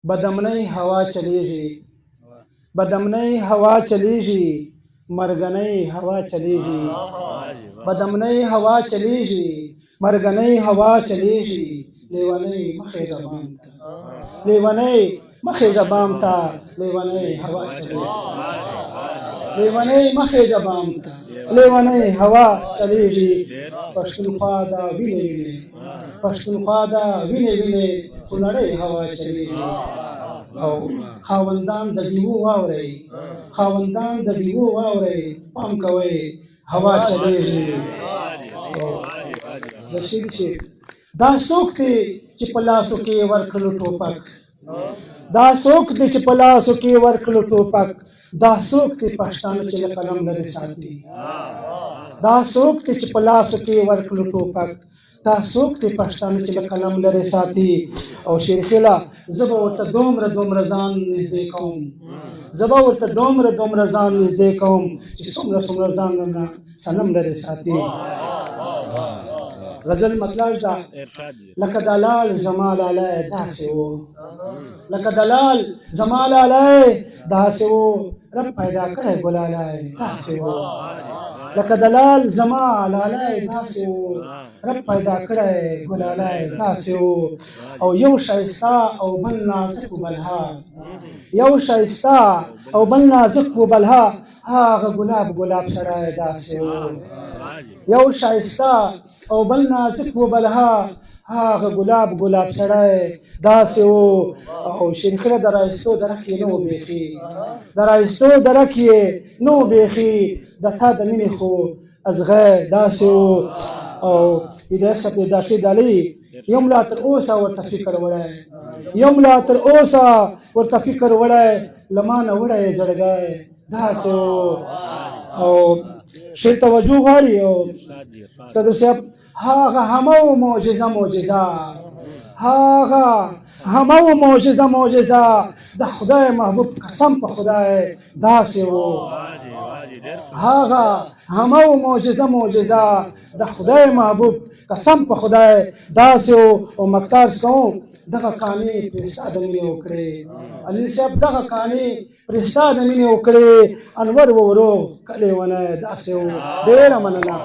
بدمنۍ هوا چلیږي بدمنۍ هوا چلیږي مرګنۍ هوا چلیږي بدمنۍ هوا چلیږي مرګنۍ هوا چلیږي لیونۍ مخې زبام ته لیونۍ مخې زبام ته لیونۍ هوا چلیږي لیونۍ مخې زبام ته لیونۍ هوا چلیږي پښتونخوا دا وینې وینې پښتونخوا دا وینې وینې خو نړۍ هوا چلیږي او خاوندان د ډیوو واورئ خاوندان د ډیوو واورئ پام کوئ هوا چلیږي د شیر شي دا څوک دی چې په لاسو کې ورکړلو ټوپک دا څوک دی چې په لاسو کې ورکړلو ټوپک دا څوک دی پښتانه چې له قلم لرې ساتي دا څوک دی چې په لاسو کې ورکړلو ټوپک دا څوک دی پښتانه چې له قلم لرې ساتي او شیرخیله زه به ورته دومره دومره ځان نږدې کوم زه به ورته دومره دومره ځان نږدې کوم چې څومره څومره ځان نه صنم لرې ساتي غزل مطلب دا لکه دلال زما لالی داسې و لکه دلال زما لالی داسې و رب پیدا کړی ګلالی داسې و لکه دلال زما لالی داسې و رب پیدا کړی ګلالی داسې و او یو ښایسته او بل نازک و بلها یو ښایسته او بل نازک و بلها هغه ګلاب ګلاب سړی داسې و یو ښایسته او بل نازک و بلها هغه ګلاب ګلاب سړی داسې و او شیرخیله د رایستو درک یې نه و بیخي د رایستو درک یې نه و بیخي د تا د مینې خو ازغی داسې و او هدایت صاحب دا شی ډالۍ یم لا تر اوسه ورته فکر وړی یم لا تر اوسه ورته فکر وړی له ما نه وړی زړګی داسې و او شعر توجه غواړي او صدر صاحب هغه همه معجزه معجزه هغه همه معجزه معجزه د خدای محبوب قسم په خدای داسې و هغه همه معجزه معجزه د خدای محبوب قسم په خدای داسې و او مقتار کوم دغه کانې پرستا د مینې وکړې علي صاحب دغه کانې پرستا د مینې وکړې انور وورو کلی ونه داسې و ډېره مننه